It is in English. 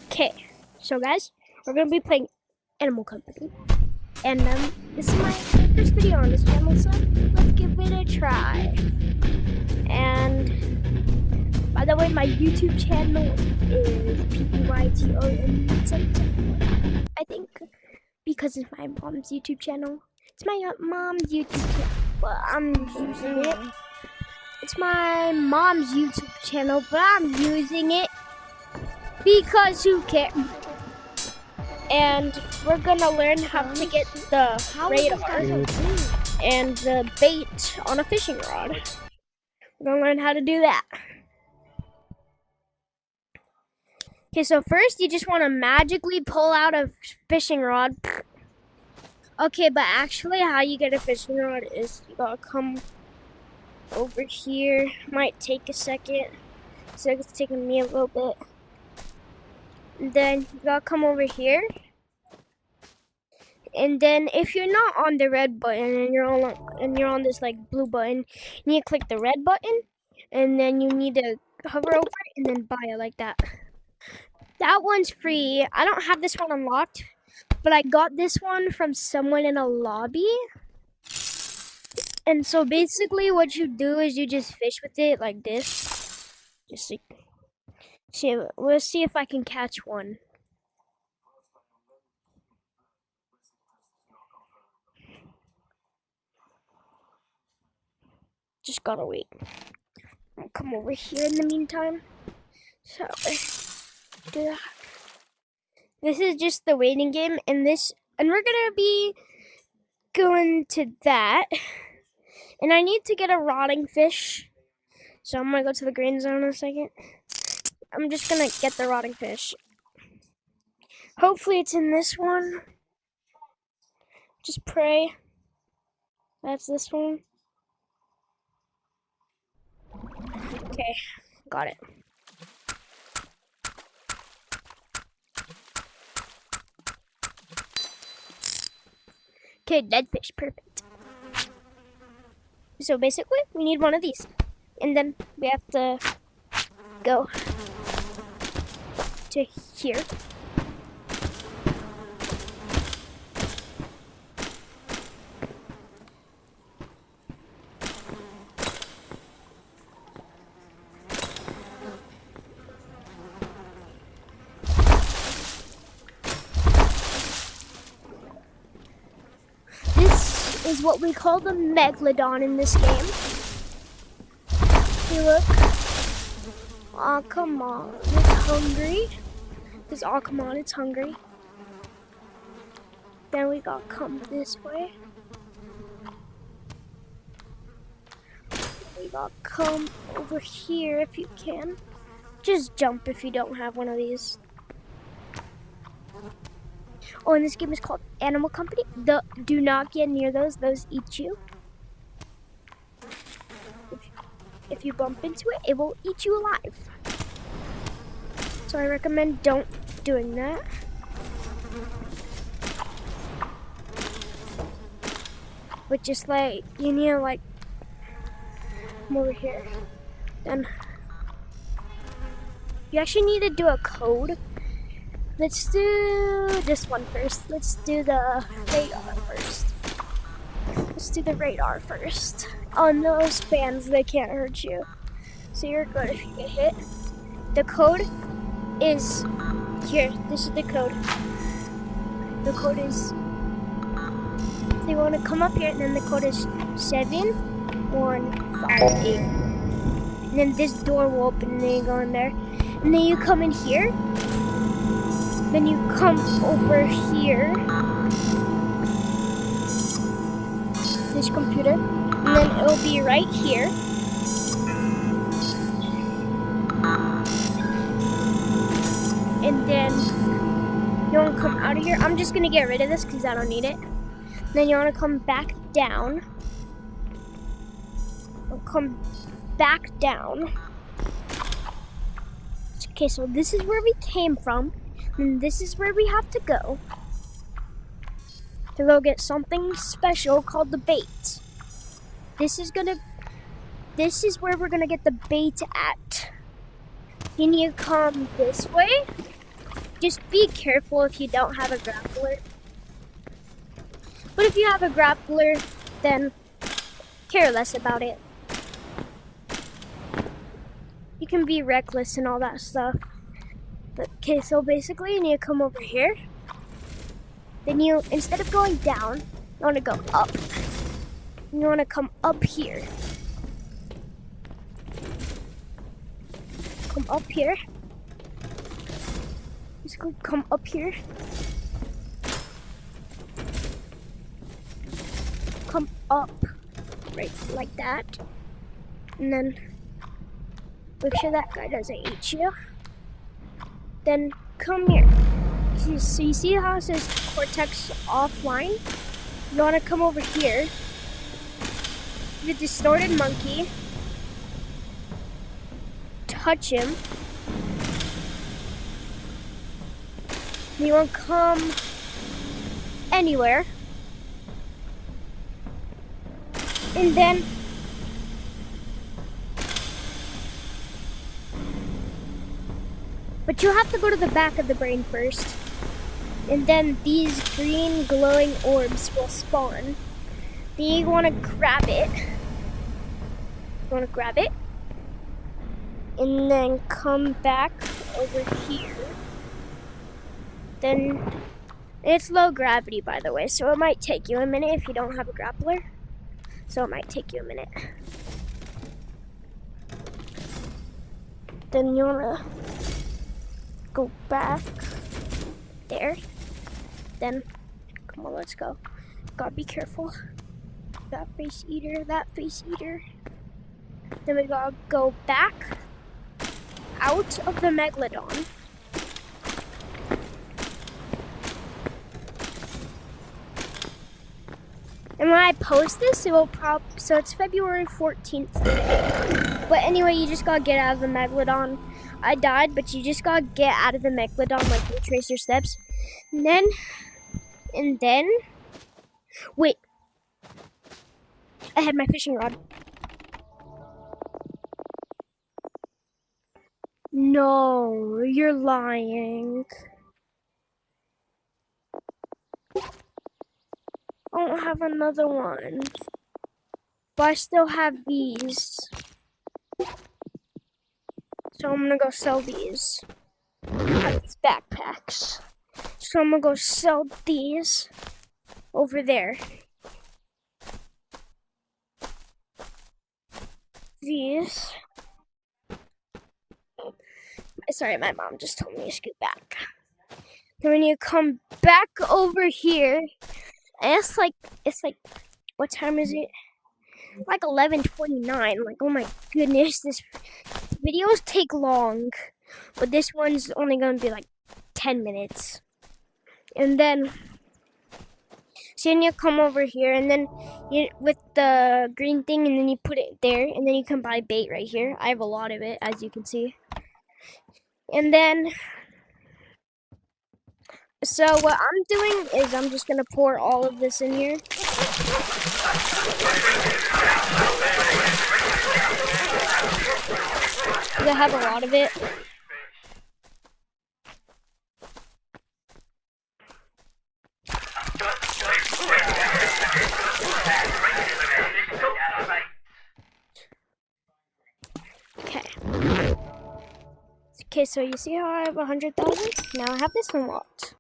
Okay, so guys, we're gonna be playing Animal Company, and this is my first video on this channel, so let's give it a try. And by the way, my YouTube channel is PEYTON. I think because it's my mom's YouTube channel. It's my mom's YouTube channel, but I'm using it. It's my mom's YouTube channel, but I'm using it because who cares? And we're gonna learn how to get the radar and the bait on a fishing rod. We're gonna learn how to do that. Okay, so first you just want to magically pull out a fishing rod. Okay, but actually how you get a fishing rod is you gotta come over here. Might take a second, so it's taking me a little bit. And then you gotta come over here. And then if you're not on the red button and you're on this like blue button, you need to click the red button, and then you need to hover over it and then buy it like that. That one's free. I don't have this one unlocked, but I got this one from someone in a lobby. And so basically what you do is you just fish with it like this. Just see, we'll see if I can catch one. Just gotta wait. I'll come over here in the meantime. So do that. This is just the waiting game, and we're gonna be going to that. And I need to get a rotting fish. So I'm gonna go to the green zone in a second. I'm just gonna get the rotting fish. Hopefully it's in this one. Just pray. That's this one. Okay, got it. Okay, dead fish, perfect. So basically, we need one of these. And then we have to go to here. Is what we call the Megalodon in this game. See, look. Oh, come on. It's hungry. Oh, come on, it's hungry. Then we gotta come this way. We gotta come over here if you can. Just jump if you don't have one of these. Oh, and this game is called Animal Company. Do not get near those. Those eat you. If you bump into it, it will eat you alive. So I recommend don't doing that. But just like, you need to like, come over here. Then you actually need to do a code. Let's do this one first. Let's do the radar first. Let's do the radar first. On those fans, they can't hurt you. So you're good if you get hit. The code is here. This is the code. The code is, so you want to come up here, and then the code is 7158. And then this door will open, and then you go in there. And then you come in here. Then you come over here, this computer, and then it'll be right here. And then you want to come out of here. I'm just going to get rid of this because I don't need it. Then you want to come back down. Come back down. Okay, so this is where we came from. And this is where we have to go get something special called the bait. This is where we're gonna get the bait at. You need to come this way, Just be careful if you don't have a grappler. But if you have a grappler, then care less about it. You can be reckless and all that stuff. But okay, so basically you need to come over here. Then you, instead of going down, you want to go up. You want to come up here. Come up here. Just go come up here. Come up. Right, like that. And then make sure that guy doesn't eat you. Then come here. So you see how it says Cortex offline? You want to come over here. The distorted monkey. Touch him. You want to come anywhere. And then but you have to go to the back of the brain first. And then these green glowing orbs will spawn. Then you want to grab it. You want to grab it. And then come back over here. Then it's low gravity, by the way, so it might take you a minute if you don't have a grappler. So it might take you a minute. Then you wanna go back there. Then, come on, let's go. Gotta be careful. That face eater, that face eater. Then we gotta go back out of the Megalodon. And when I post this, it will so it's February 14th today. But anyway, you just gotta get out of the Megalodon. I died, but you just gotta get out of the Megalodon, like retrace your steps. And then, wait. I had my fishing rod. No, you're lying. I don't have another one. But I still have these. So I'm gonna go sell these. I have these backpacks. So I'm gonna go sell these over there. These. Sorry, my mom just told me to scoot back. Then when you come back over here, and it's like, what time is it? Like 11:29. Like, oh my goodness, this videos take long, but this one's only gonna be like 10 minutes. And then, so then you come over here, and then you with the green thing, and then you put it there, and then you can buy bait right here. I have a lot of it, as you can see. And then, so what I'm doing is I'm just gonna pour all of this in here. I have a lot of it. Okay, so you see how I have 100,000? Now I have this unlocked.